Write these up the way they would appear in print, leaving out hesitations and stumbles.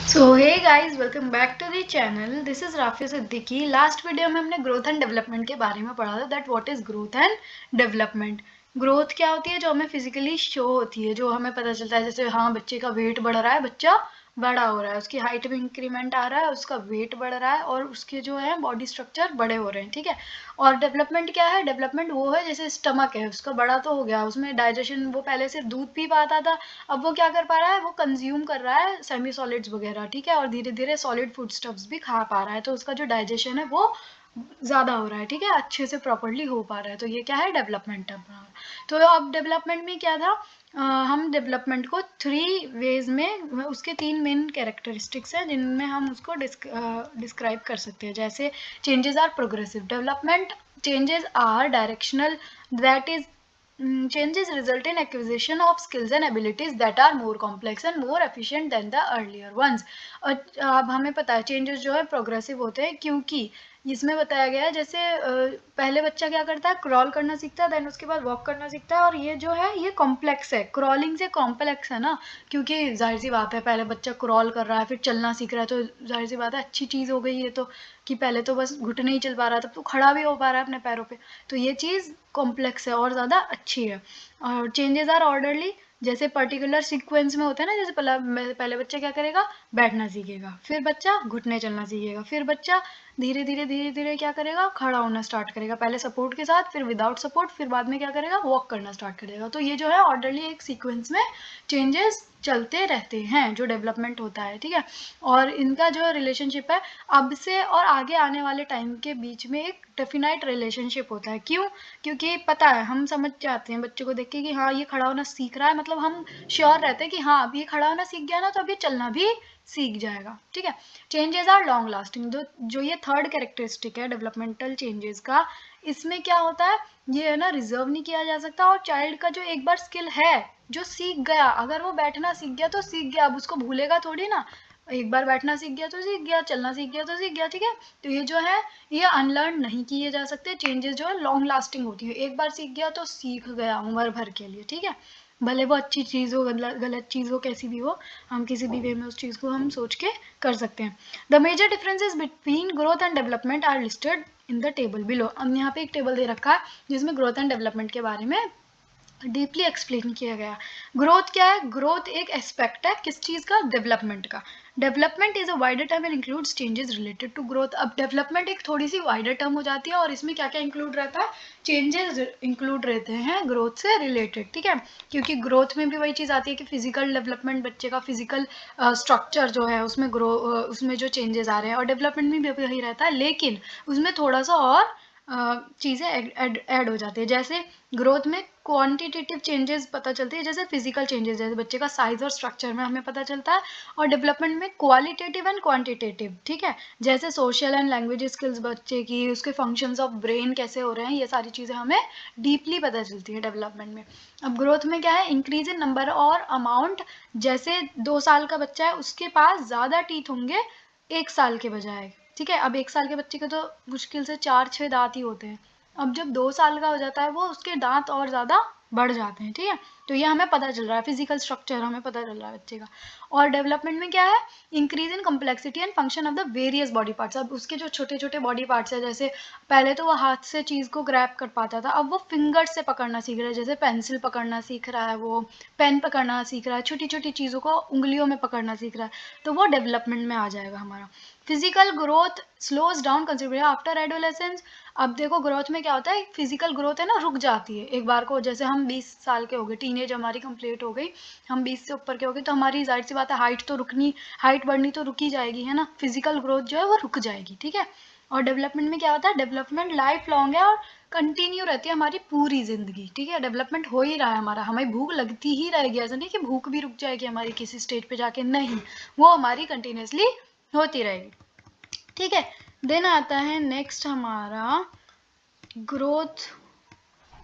So hey guys, welcome back to the channel. This is Rafia Siddiqui. Last video में हमने growth and development के बारे में पढ़ा था, that what is growth and development. Growth क्या होती है? जो हमें फिजिकली शो होती है, जो हमें पता चलता है, जैसे हाँ बच्चे का वेट बढ़ रहा है, बच्चा बड़ा हो रहा है, उसकी हाइट में इंक्रीमेंट आ रहा है, उसका वेट बढ़ रहा है और उसके जो है बॉडी स्ट्रक्चर बड़े हो रहे हैं, ठीक है। और डेवलपमेंट क्या है? डेवलपमेंट वो है जैसे स्टमक है, उसका बड़ा तो हो गया, उसमें डाइजेशन, वो पहले सिर्फ दूध पी पाता था, अब वो क्या कर पा रहा है? वो कंज्यूम कर रहा है सेमी सॉलिड्स वगैरह, ठीक है, और धीरे धीरे सॉलिड फूड स्टफ्स भी खा पा रहा है, तो उसका जो डाइजेशन है वो ज़्यादा हो रहा है, ठीक है, अच्छे से प्रॉपरली हो पा रहा है। तो ये क्या है? डेवलपमेंट है। तो अब डेवलपमेंट में क्या था? हम डेवलपमेंट को थ्री वेज में, उसके तीन मेन कैरेक्टरिस्टिक्स हैं जिनमें हम उसको डिस्क्राइब कर सकते हैं। जैसे changes are progressive development, changes are directional, that is changes result in acquisition of skills and abilities that are more complex and more efficient than the earlier ones। अब हमें पता है चेंजेस जो है प्रोग्रेसिव होते हैं, क्योंकि इसमें बताया गया है जैसे पहले बच्चा क्या करता है? क्रॉल करना सीखता है, देन उसके बाद वॉक करना सीखता है, और ये जो है ये कॉम्प्लेक्स है, क्रॉलिंग से कॉम्प्लेक्स है ना, क्योंकि जाहिर सी बात है पहले बच्चा क्रॉल कर रहा है फिर चलना सीख रहा है, तो जाहिर सी बात है अच्छी चीज़ हो गई ये तो, कि पहले तो बस घुटने ही चल पा रहा था, तो खड़ा भी हो पा रहा है अपने पैरों पे, तो ये चीज़ कॉम्प्लेक्स है और ज़्यादा अच्छी है। और चेंजेस आर ऑर्डरली, जैसे पर्टिकुलर सीक्वेंस में होता है ना, जैसे पहले बच्चा क्या करेगा? बैठना सीखेगा, फिर बच्चा घुटने चलना सीखेगा, फिर बच्चा धीरे धीरे क्या करेगा? खड़ा होना स्टार्ट करेगा, पहले सपोर्ट के साथ, फिर विदाउट सपोर्ट, फिर बाद में क्या करेगा? वॉक करना स्टार्ट करेगा। तो ये जो है ऑर्डरली एक सीक्वेंस में चेंजेस चलते रहते हैं जो डेवलपमेंट होता है, ठीक है। और इनका जो रिलेशनशिप है, अब से और आगे आने वाले टाइम के बीच में एक डेफिनाइट रिलेशनशिप होता है। क्यों? क्योंकि पता है, हम समझ जाते हैं बच्चे को देख के कि हाँ ये खड़ा होना सीख रहा है, मतलब हम श्योर रहते हैं कि हाँ अब ये खड़ा होना सीख गया ना, तो अब ये चलना भी सीख जाएगा, ठीक है। चेंजेस आर लॉन्ग लास्टिंग, जो ये थर्ड कैरेक्टरिस्टिक है डेवलपमेंटल चेंजेस का, इसमें क्या होता है? ये है ना, रिजर्व नहीं किया जा सकता, और चाइल्ड का जो एक बार स्किल है, जो सीख गया, अगर वो बैठना सीख गया तो सीख गया, अब उसको भूलेगा थोड़ी ना। एक बार बैठना सीख गया तो सीख गया, चलना सीख गया तो सीख गया, ठीक है। तो ये जो है ये अनलर्न नहीं किए जा सकते। चेंजेस जो है लॉन्ग लास्टिंग होती है, एक बार सीख गया तो सीख गया उम्र भर के लिए, ठीक है। भले वो अच्छी चीज़ हो, गलत चीज़ हो, कैसी भी हो, हम किसी भी वे में उस चीज़ को हम सोच के कर सकते हैं। The major differences between growth and development are listed in the table below. अब यहाँ पे एक टेबल दे रखा है जिसमें ग्रोथ एंड डेवलपमेंट के बारे में डीपली एक्सप्लेन किया गया। ग्रोथ क्या है? ग्रोथ एक एस्पेक्ट है किस चीज़ का? डेवलपमेंट का। Development is a wider term and includes changes related to growth. अब डेवलपमेंट एक थोड़ी सी वाइडर टर्म हो जाती है, और इसमें क्या क्या इंक्लूड रहता है? चेंजेस इंक्लूड रहते हैं ग्रोथ से रिलेटेड, ठीक है। क्योंकि ग्रोथ में भी वही चीज़ आती है कि फिजिकल डेवलपमेंट, बच्चे का फिजिकल स्ट्रक्चर जो है उसमें उसमें जो चेंजेस आ रहे हैं, और डेवलपमेंट में भी वही रहता है, लेकिन उसमें थोड़ा सा और चीज़ें ऐड हो जाती है। जैसे ग्रोथ में क्वांटिटेटिव चेंजेस पता चलती है, जैसे फिजिकल चेंजेस, जैसे बच्चे का साइज और स्ट्रक्चर में हमें पता चलता है। और डेवलपमेंट में क्वालिटेटिव एंड क्वांटिटेटिव, ठीक है, जैसे सोशल एंड लैंग्वेज स्किल्स बच्चे की, उसके फंक्शंस ऑफ ब्रेन कैसे हो रहे हैं, ये सारी चीज़ें हमें डीपली पता चलती है डेवलपमेंट में। अब ग्रोथ में क्या है? इंक्रीज इन नंबर और अमाउंट, जैसे 2 साल का बच्चा है उसके पास ज़्यादा टीथ होंगे 1 साल के बजाय, ठीक है। अब 1 साल के बच्चे के तो मुश्किल से 4-6 दांत ही होते हैं, अब जब 2 साल का हो जाता है वो उसके दांत और ज़्यादा बढ़ जाते हैं, ठीक है। तो ये हमें पता चल रहा है, फिजिकल स्ट्रक्चर हमें पता चल रहा है बच्चे का। और डेवलपमेंट में क्या है? Increase in complexity and function of the various body parts. अब उसके जो छोटे छोटे बॉडी पार्ट्स है, जैसे पहले तो वो हाथ से चीज़ को ग्रैब कर पाता था, अब वो फिंगर से पकड़ना सीख रहा है, जैसे पेंसिल पकड़ना सीख रहा है, वो पेन पकड़ना सीख रहा है, छोटी छोटी चीज़ों को उंगलियों में पकड़ना सीख रहा है, तो वो डेवलपमेंट में आ जाएगा हमारा। Physical growth slows down considerably after adolescence. अब देखो ग्रोथ में क्या होता है? फिजिकल ग्रोथ है ना, रुक जाती है एक बार को, जैसे हम 20 साल के हो गए, टीनेज हमारी कंप्लीट हो गई, हम 20 से ऊपर के हो गए, तो हमारी जाहिर सी बात है हाइट तो रुकनी, हाइट बढ़नी तो रुकी जाएगी, है ना, फिजिकल ग्रोथ जो है वो रुक जाएगी, ठीक है। और डेवलपमेंट में क्या होता है? डेवलपमेंट लाइफ लॉन्ग है और कंटिन्यू रहती है हमारी पूरी जिंदगी, ठीक है। डेवलपमेंट हो ही रहा है हमारा, हमें भूख लगती ही रहेगी, ऐसा नहीं कि भूख भी रुक जाएगी हमारी किसी स्टेज पे जाके, नहीं, वो हमारी कंटिन्यूसली होती रहेगी, ठीक है। देन आता है नेक्स्ट हमारा ग्रोथ,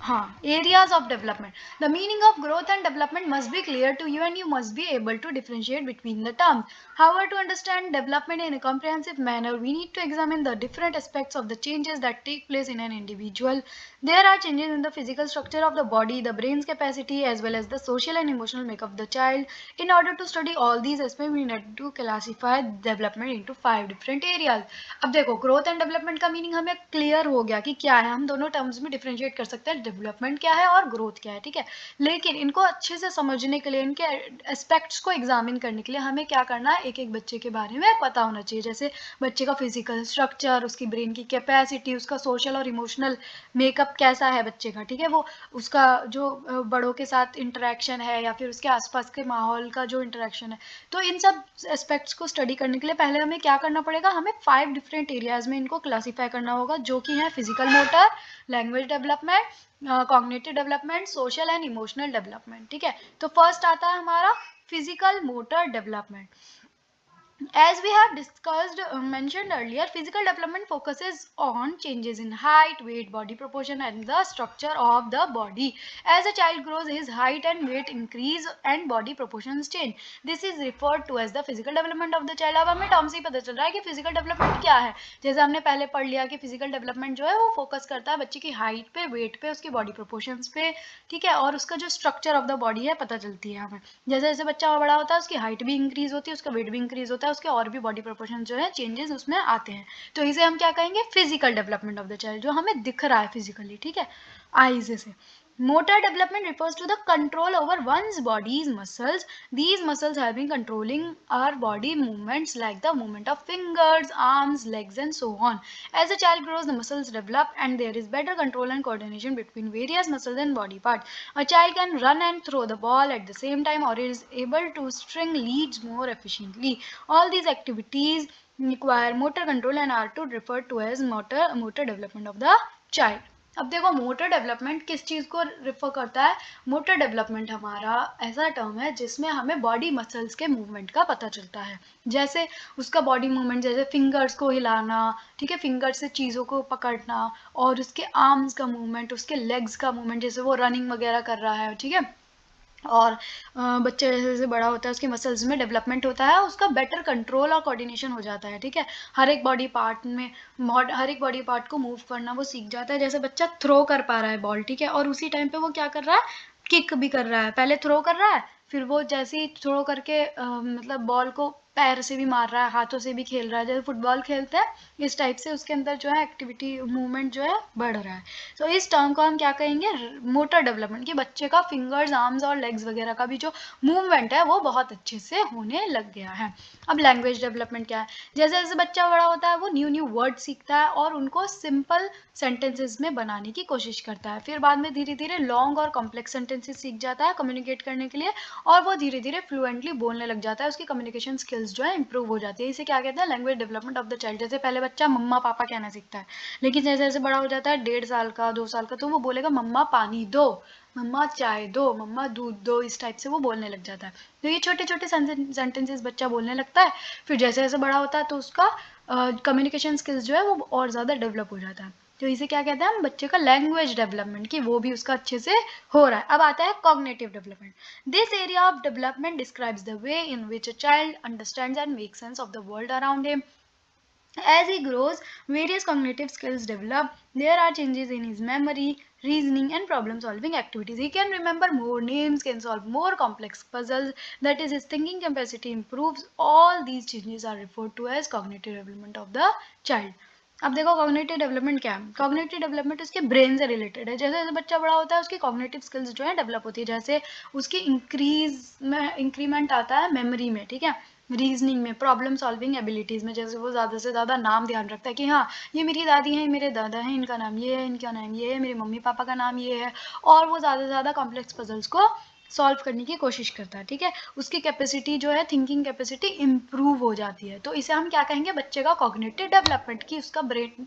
हाँ, areas of development. The meaning of growth and development must be clear to you and you must be able to differentiate between the terms. However, to understand development in a comprehensive manner, we need to examine the different aspects of the changes that take place in an individual. There are changes in the physical structure of the body, the brain's capacity, as well as the social and emotional makeup of the child. In order to study all these aspects, we need to classify development into 5 different areas. अब देखो growth and development का meaning हमें clear हो गया कि क्या है, हम दोनों टर्म्स में डिफरेंशिएट कर सकते हैं डेवलपमेंट क्या है और ग्रोथ क्या है, ठीक है। लेकिन इनको अच्छे से समझने के लिए, इनके एस्पेक्ट्स को एग्जामिन करने के लिए हमें क्या करना है, एक एक बच्चे के बारे में पता होना चाहिए। जैसे बच्चे का फिजिकल स्ट्रक्चर, उसकी ब्रेन की कैपेसिटी, उसका सोशल और इमोशनल मेकअप कैसा है बच्चे का, ठीक है, वो उसका जो बड़ों के साथ इंटरेक्शन है या फिर उसके आसपास के माहौल का जो इंटरेक्शन है। तो इन सब एस्पेक्ट्स को स्टडी करने के लिए पहले हमें क्या करना पड़ेगा, हमें 5 डिफरेंट एरियाज में इनको क्लासीफाई करना होगा, जो कि है physical motor, language development, cognitive development, social and emotional development, ठीक है। तो फर्स्ट आता है हमारा physical motor development. As we have discussed, mentioned earlier, physical development focuses on changes in height, weight, body proportion and the structure of the body. As a child grows, his height and weight increase and body proportions change. This is referred to as the physical development of the child. अब हमें term से ही पता चल रहा है कि physical development क्या है। जैसे हमने पहले पढ़ लिया कि physical development जो है वो फोकस करता है बच्चे की हाइट पे, वेट पे, उसकी बॉडी प्रोपोर्शंस पे, ठीक है, और उसका जो स्ट्रक्चर ऑफ द बॉडी है पता चलती है हमें। जैसे जैसे बच्चा बड़ा होता है उसकी हाइट भी इंक्रीज होती है, उसका वेट भी इंक्रीज होता है, उसके और भी बॉडी प्रोपोर्शन जो है चेंजेस उसमें आते हैं। तो इसे हम क्या कहेंगे, physical development of the child, जो हमें दिख रहा है फिजिकली, ठीक है, आईज से। Motor development refers to the control over one's body's muscles. These muscles have been controlling our body movements like the movement of fingers, arms, legs and so on. As a child grows, the muscles develop and there is better control and coordination between various muscles and body parts. A child can run and throw the ball at the same time or is able to string leads more efficiently. All these activities require motor control and are to referred to as motor development of the child. अब देखो motor development किस चीज को refer करता है। Motor development हमारा ऐसा term है जिसमें हमें बॉडी मसल्स के मूवमेंट का पता चलता है। जैसे उसका बॉडी मूवमेंट, जैसे फिंगर्स को हिलाना, ठीक है, फिंगर से चीज़ों को पकड़ना, और उसके आर्म्स का मूवमेंट, उसके लेग्स का मूवमेंट, जैसे वो रनिंग वगैरह कर रहा है, ठीक है। और बच्चा जैसे जैसे बड़ा होता है उसके मसल्स में डेवलपमेंट होता है, उसका बेटर कंट्रोल और कोऑर्डिनेशन हो जाता है, ठीक है। हर एक बॉडी पार्ट में हर एक बॉडी पार्ट को मूव करना वो सीख जाता है। जैसे बच्चा थ्रो कर पा रहा है बॉल, ठीक है, और उसी टाइम पे वो क्या कर रहा है, किक भी कर रहा है। पहले थ्रो कर रहा है, फिर वो जैसे ही थ्रो करके मतलब बॉल को पैर से भी मार रहा है, हाथों से भी खेल रहा है, जैसे फुटबॉल खेलते हैं इस टाइप से उसके अंदर जो है एक्टिविटी मूवमेंट जो है बढ़ रहा है। तो इस टर्म को हम क्या कहेंगे, मोटर डेवलपमेंट, कि बच्चे का फिंगर्स, आर्म्स और लेग्स वगैरह का भी जो मूवमेंट है वो बहुत अच्छे से होने लग गया है। अब लैंग्वेज डेवलपमेंट क्या है, जैसे जैसे बच्चा बड़ा होता है वो न्यू न्यू वर्ड सीखता है और उनको सिंपल सेंटेंसेस में बनाने की कोशिश करता है। फिर बाद में धीरे धीरे लॉन्ग और कॉम्प्लेक्स सेंटेंसेस सीख जाता है कम्युनिकेट करने के लिए, और वो धीरे धीरे फ्लुएंटली बोलने लग जाता है, उसकी कम्युनिकेशन स्किल्स जो है इंप्रूव हो जाती है। इसे क्या कहते हैं, language development of the child. जैसे पहले बच्चा मम्मा पापा कहना सीखता है, लेकिन जैसे जैसे बड़ा हो जाता है 1.5 साल का, 2 साल का, तो वो बोलेगा मम्मा पानी दो, मम्मा चाय दो, मम्मा दूध दो, इस टाइप से वो बोलने लग जाता है। तो ये छोटे छोटे सेंटेंसेस बच्चा बोलने लगता है। फिर जैसे जैसे बड़ा होता है तो उसका कम्युनिकेशन स्किल्स जो है वो और ज़्यादा डेवलप हो जाता है। तो इसे क्या कहते हैं हम, बच्चे का लैंग्वेज डेवलपमेंट, कि वो भी उसका अच्छे से हो रहा है। अब आता है cognitive development. This area of development describes the way in which a child understands and makes sense of the world around him. As he grows, various cognitive skills develop. There are changes in his memory, reasoning, and problem solving activities. He can remember more names, can solve more complex puzzles, that is, his thinking capacity improves. All these changes are referred to as cognitive development of the child. अब देखो cognitive development क्या है। Cognitive development उसके brain से related है। जैसे जैसे बच्चा बड़ा होता है उसकी कॉग्निटिव स्किल्स जो है डेवलप होती है। जैसे उसकी इंक्रीमेंट आता है मेमोरी में, ठीक है, रीजनिंग में, प्रॉब्लम सॉल्विंग एबिलिटीज़ में। जैसे वो ज़्यादा से ज़्यादा नाम ध्यान रखता है कि हाँ ये मेरी दादी हैं, मेरे दादा हैं, इनका नाम ये है, इनका नाम ये है, मेरे मम्मी पापा का नाम ये है, और वो ज़्यादा से ज़्यादा कॉम्प्लेक्स पजल्स को सॉल्व करने की कोशिश करता है, ठीक है। उसकी कैपेसिटी जो है, थिंकिंग कैपेसिटी इम्प्रूव हो जाती है। तो इसे हम क्या कहेंगे, बच्चे का कॉग्निटिव डेवलपमेंट, की उसका ब्रेन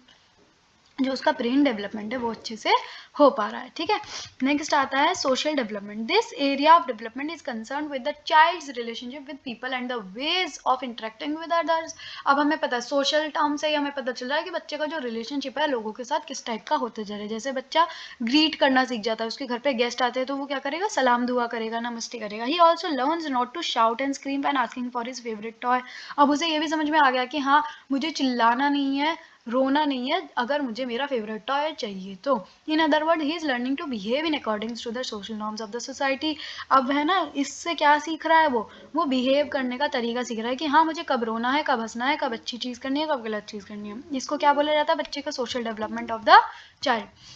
जो उसका ब्रेन डेवलपमेंट है वो अच्छे से हो पा रहा है। ठीक है, नेक्स्ट आता है social development. This area of development is concern with the child's relationship with people and the ways of interacting with others. अब हमें पता है सोशल टर्म से ही हमें पता चल रहा है कि बच्चे का जो रिलेशनशिप है लोगों के साथ किस टाइप का होते जा रहा है। जैसे बच्चा ग्रीट करना सीख जाता है, उसके घर पे गेस्ट आते हैं तो वो क्या करेगा, सलाम दुआ करेगा, नमस्ते करेगा। He also learns not to shout and scream and asking for his favourite toy. अब उसे ये भी समझ में आ गया कि हाँ, मुझे चिल्लाना नहीं है, रोना नहीं है, अगर मुझे मेरा फेवरेट टॉय चाहिए तो। In other word he is learning to behave in according to the social norms of the society. अब है ना, इससे क्या सीख रहा है वो बिहेव करने का तरीका सीख रहा है कि हाँ, मुझे कब रोना है, कब हंसना है, कब अच्छी चीज़ करनी है, कब गलत चीज़ करनी है। इसको क्या बोला जाता है, बच्चे का social development of the child.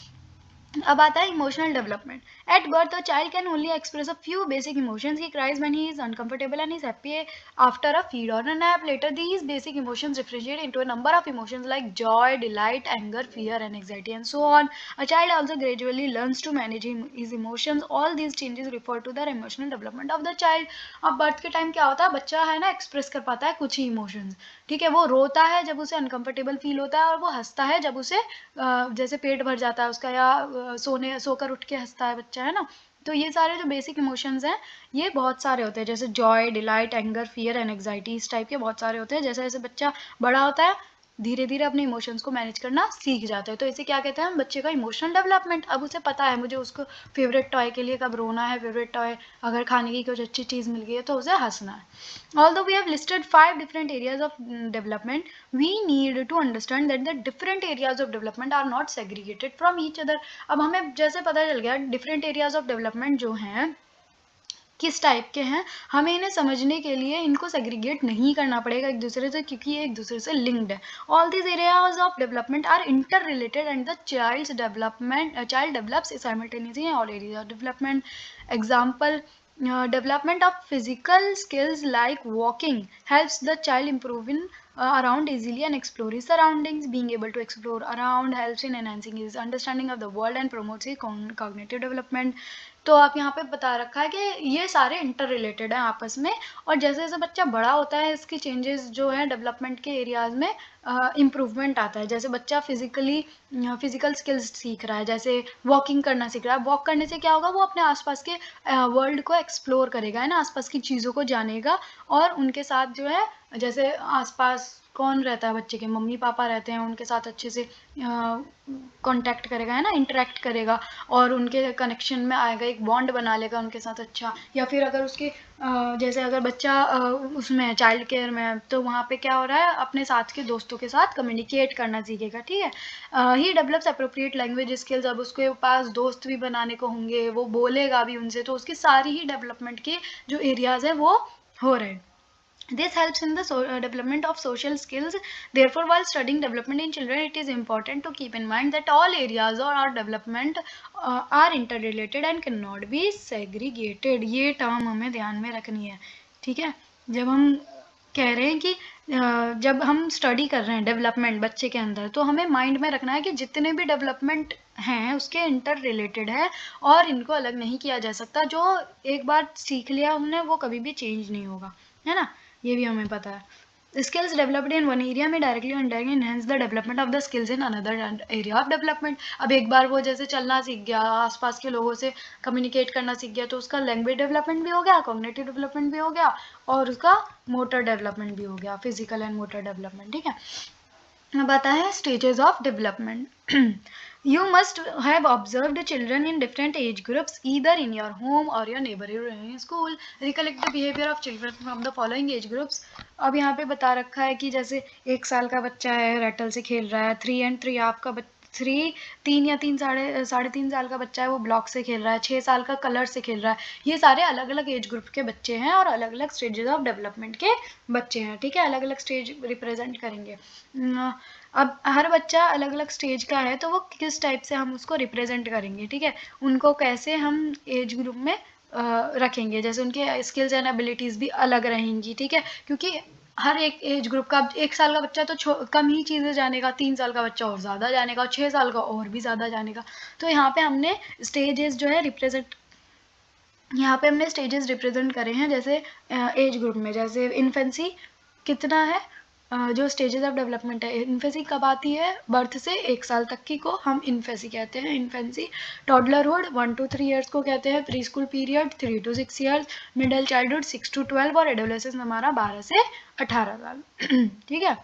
अब आता है emotional development. At birth a child can only express a few basic emotions. He cries when he is uncomfortable and is happy after a feed or a nap. Later these basic emotions differentiate into a number of emotions like joy, delight, anger, fear and anxiety and so on. A child also gradually learns to manage his emotions. All these changes refer to the emotional development of the child. अब birth के time क्या होता है, बच्चा है ना express कर पाता है कुछ ही इमोशंस। ठीक है, वो रोता है जब उसे अनकंफर्टेबल फील होता है, और वो हंसता है जब उसे जैसे पेट भर जाता है उसका, या सोकर उठ के हंसता है बच्चा, है ना। तो ये सारे जो बेसिक इमोशंस हैं ये बहुत सारे होते हैं, जैसे Joy, delight, anger, fear and anxiety, इस टाइप के बहुत सारे होते हैं। जैसे जैसे बच्चा बड़ा होता है धीरे धीरे अपने इमोशंस को मैनेज करना सीख जाता है। तो इसे क्या कहते हैं हम, बच्चे का इमोशनल डेवलपमेंट। अब उसे पता है मुझे उसको फेवरेट टॉय के लिए कब रोना है, फेवरेट टॉय अगर खाने की कुछ अच्छी चीज़ मिल गई है तो उसे हंसना है। Although we have listed 5 different areas of development, we need to understand that the different areas of development are not segregated from each other. अब हमें जैसे पता चल गया different areas of development जो हैं किस टाइप के हैं, हमें इन्हें समझने के लिए इनको सेग्रीगेट नहीं करना पड़ेगा एक दूसरे से, क्योंकि ये एक दूसरे से लिंक्ड है। All these areas of development are interrelated and the child develops simultaneously in all areas of development. Example, development of physical skills like walking helps the child improve in around easily and explore his surroundings. Being able to explore around helps in enhancing his understanding of the world and promotes his cognitive development. तो आप यहाँ पे बता रखा है कि ये सारे इंटर रिलेटेड हैं आपस में, और जैसे जैसे बच्चा बड़ा होता है इसकी चेंजेस जो है डेवलपमेंट के एरियाज में इम्प्रूवमेंट आता है। जैसे बच्चा फिजिकल स्किल्स सीख रहा है, जैसे वॉकिंग करना सीख रहा है, वॉक करने से क्या होगा, वो अपने आसपास के वर्ल्ड को एक्सप्लोर करेगा, है ना, आसपास की चीज़ों को जानेगा, और उनके साथ जो है जैसे आसपास कौन रहता है, बच्चे के मम्मी पापा रहते हैं, उनके साथ अच्छे से कांटेक्ट करेगा, है ना, इंटरेक्ट करेगा, और उनके कनेक्शन में आएगा, एक बॉन्ड बना लेगा उनके साथ अच्छा। या फिर अगर उसके जैसे अगर बच्चा उसमें है चाइल्ड केयर में है, तो वहाँ पे क्या हो रहा है, अपने साथ के दोस्तों के साथ कम्युनिकेट करना सीखेगा। ठीक है, ही डेवलप्स अप्रोप्रिएट लैंग्वेज स्किल्स। अब उसके पास दोस्त भी बनाने को होंगे, वो बोलेगा भी उनसे, तो उसकी सारी ही डेवलपमेंट के जो एरियाज है वो हो रहे हैं। This helps in the development of social skills. Therefore, while studying development in children, it is important to keep in mind that all areas of our development are interrelated and cannot be segregated. ये term हमें ध्यान में रखनी है। ठीक है, जब हम कह रहे हैं कि जब हम स्टडी कर रहे हैं डेवलपमेंट बच्चे के अंदर, तो हमें माइंड में रखना है कि जितने भी डेवलपमेंट हैं उसके इंटर रिलेटेड है, और इनको अलग नहीं किया जा सकता। जो एक बार सीख लिया हमने वो कभी भी चेंज नहीं होगा, है ना, ये भी हमें पता है। Skills developed in one area में directly indirectly enhance the development of the skills in another area of development. अब एक बार वो जैसे चलना सीख गया, आसपास के लोगों से कम्युनिकेट करना सीख गया, तो उसका लैंग्वेज डेवलपमेंट भी हो गया, कॉग्निटिव डेवलपमेंट भी हो गया, और उसका मोटर डेवलपमेंट भी हो गया, फिजिकल एंड मोटर डेवलपमेंट। ठीक है, अब आता है stages of development. You must have observed children in different age groups either in your home or your neighborhood or in school. Recollect the behavior of children from the following age groups. अब यहाँ पे बता रखा है कि जैसे 1 साल का बच्चा है रैटल से खेल रहा है, 3 आपका 3 या 3 साढ़े 3 साल का बच्चा है वो ब्लॉक से खेल रहा है, 6 साल का कलर से खेल रहा है। ये सारे अलग अलग एज ग्रुप के बच्चे हैं और अलग अलग स्टेजेस ऑफ डेवलपमेंट के बच्चे हैं। ठीक है, अलग अलग स्टेज रिप्रेजेंट करेंगे। अब हर बच्चा अलग अलग स्टेज का है, तो वो किस टाइप से हम उसको रिप्रेजेंट करेंगे, ठीक है, उनको कैसे हम एज ग्रुप में रखेंगे, जैसे उनके स्किल्स एंड एबिलिटीज़ भी अलग रहेंगी। ठीक है, क्योंकि हर एक एज ग्रुप का, 1 साल का बच्चा तो कम ही चीज़ें जानेगा, 3 साल का बच्चा और ज़्यादा जानेगा, 6 साल का और भी ज़्यादा जानेगा। तो यहाँ पे हमने स्टेजेस जो है रिप्रेजेंट करे हैं, जैसे एज ग्रुप में, जैसे इन्फेंसी कितना है जो स्टेजेस ऑफ डेवलपमेंट है, इन्फेंसी कब आती है? बर्थ से 1 साल तक की को हम इन्फेंसी कहते हैं, इन्फेंसी। टॉडलरहुड 1 to 3 ईयर्स को कहते हैं, pre school period 3 to 6 years, middle childhood 6 to 12 और एडोलेसेंस हमारा 12 से 18 साल। ठीक है।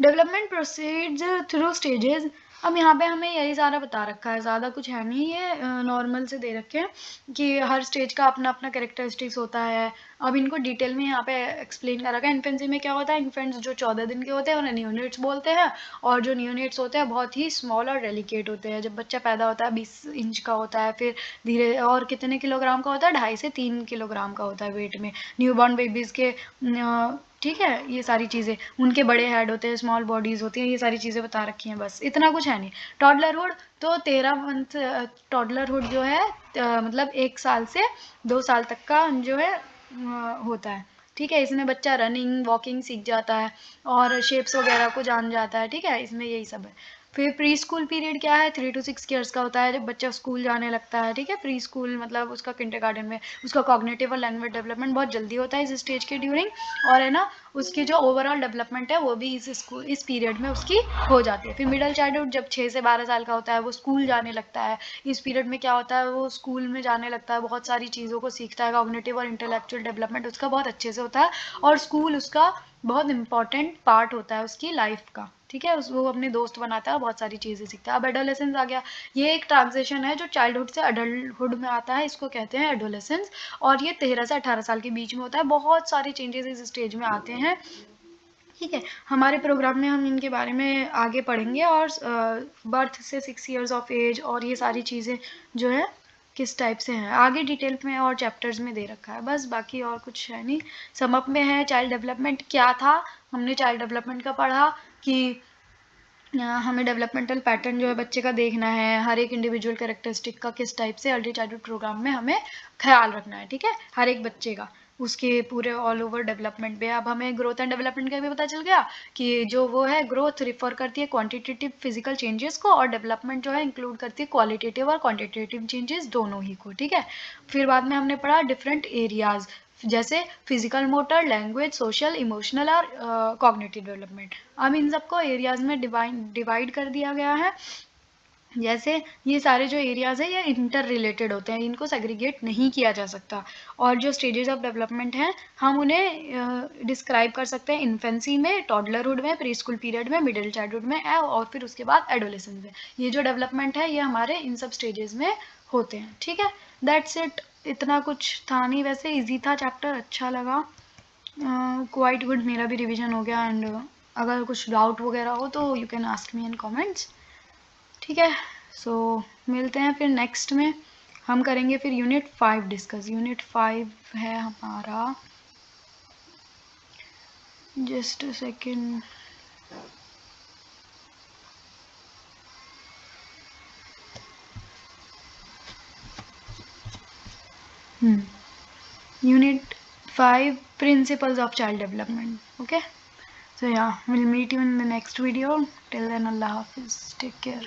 Development proceeds through stages. अब यहाँ पे हमें यही सारा बता रखा है, ज़्यादा कुछ है नहीं, ये नॉर्मल से दे रखे हैं कि हर स्टेज का अपना अपना कैरेक्टरिस्टिक्स होता है। अब इनको डिटेल में यहाँ पे एक्सप्लेन कर रखा है। इन्फेंसी में क्या होता है? इन्फेंट्स जो 14 दिन के होते हैं उन्हें नियोनेट्स बोलते हैं, और जो नियोनेट्स होते हैं बहुत ही स्मॉल और डेलिकेट होते हैं। जब बच्चा पैदा होता है 20 इंच का होता है, फिर धीरे और कितने किलोग्राम का होता है? 2.5 से 3 किलोग्राम का होता है वेट में। न्यूबॉर्न बेबीज़ के ठीक है, ये सारी चीज़ें, उनके बड़े हेड होते हैं, स्मॉल बॉडीज़ होती हैं, ये सारी चीज़ें बता रखी हैं, बस इतना कुछ है नहीं। टॉडलरहुड तो 13 मंथ, टॉडलरहुड जो है मतलब 1 साल से 2 साल तक का जो है होता है। ठीक है, इसमें बच्चा रनिंग वॉकिंग सीख जाता है और शेप्स वगैरह को जान जाता है। ठीक है, इसमें यही सब है। फिर प्री स्कूल पीरियड क्या है? 3 to 6 ईयर्स का होता है, जब बच्चा स्कूल जाने लगता है। ठीक है, प्री स्कूल मतलब उसका किंडरगार्टन में उसका कॉग्निटिव और लैंग्वेज डेवलपमेंट बहुत जल्दी होता है इस स्टेज के ड्यूरिंग, और है ना उसकी जो ओवरऑल डेवलपमेंट है वो भी इस पीरियड में उसकी हो जाती है। फिर मिडिल चाइल्डहुड जब 6 से 12 साल का होता है, वो स्कूल जाने लगता है। इस पीरियड में क्या होता है? वो स्कूल में जाने लगता है, बहुत सारी चीज़ों को सीखता है, कॉग्निटिव और इंटेलेक्चुअल डेवलपमेंट उसका बहुत अच्छे से होता है, और स्कूल उसका बहुत इंपॉर्टेंट पार्ट होता है उसकी लाइफ का। ठीक है, वो अपने दोस्त बनाता है, बहुत सारी चीज़ें सीखता है। अब एडोलेसेंस आ गया, ये एक ट्रांजिशन है जो चाइल्डहुड से अडल्टहुड में आता है, इसको कहते हैं एडोलेसेंस, और ये 13 से 18 साल के बीच में होता है। बहुत सारे चेंजेस इस स्टेज में आते हैं। ठीक है, हमारे प्रोग्राम में हम इनके बारे में आगे पढ़ेंगे, और बर्थ से 6 ईयर्स ऑफ एज और ये सारी चीज़ें जो है किस टाइप से हैं आगे डिटेल में और चैप्टर्स में दे रखा है, बस बाकी और कुछ है नहीं। समअप में है चाइल्ड डेवलपमेंट क्या था, हमने चाइल्ड डेवलपमेंट का पढ़ा कि हमें डेवलपमेंटल पैटर्न जो है बच्चे का देखना है, हर एक इंडिविजुअल कैरेक्टरिस्टिक का किस टाइप से अर्ली चाइल्डहुड प्रोग्राम में हमें ख्याल रखना है। ठीक है, हर एक बच्चे का उसके पूरे ऑल ओवर डेवलपमेंट पे। अब हमें ग्रोथ एंड डेवलपमेंट का भी पता चल गया कि जो वो है, ग्रोथ रिफर करती है क्वांटिटेटिव फिजिकल चेंजेस को, और डेवलपमेंट जो है इंक्लूड करती है क्वालिटेटिव और क्वांटिटेटिव चेंजेस दोनों ही को। ठीक है, फिर बाद में हमने पढ़ा डिफरेंट एरियाज, जैसे physical motor, language, social, emotional और कॉग्निटिव डेवलपमेंट। अब इन सबको एरियाज में डिवाइड कर दिया गया है। जैसे ये सारे जो एरियाज है ये इंटर रिलेटेड होते हैं, इनको सेग्रीगेट नहीं किया जा सकता। और जो स्टेजेस ऑफ डेवलपमेंट हैं हम उन्हें डिस्क्राइब कर सकते हैं इन्फेंसी में, टॉडलरहुड में, प्री स्कूल पीरियड में, मिडिल चाइल्डहुड में, और फिर उसके बाद एडोलेसेंस में। ये जो डेवलपमेंट है ये हमारे इन सब स्टेजेस में होते हैं। ठीक है, दैट्स इट, इतना कुछ था नहीं, वैसे इजी था चैप्टर, अच्छा लगा, क्वाइट गुड, मेरा भी रिवीजन हो गया। एंड अगर कुछ डाउट वगैरह हो तो you can ask me in comments. ठीक है, सो मिलते हैं फिर नेक्स्ट में, हम करेंगे फिर यूनिट 5 डिस्कस। यूनिट 5 है हमारा, just a second, unit 5 principles of child development. Okay, so yeah, we'll meet you in the next video. Till then, Allah Hafiz, take care.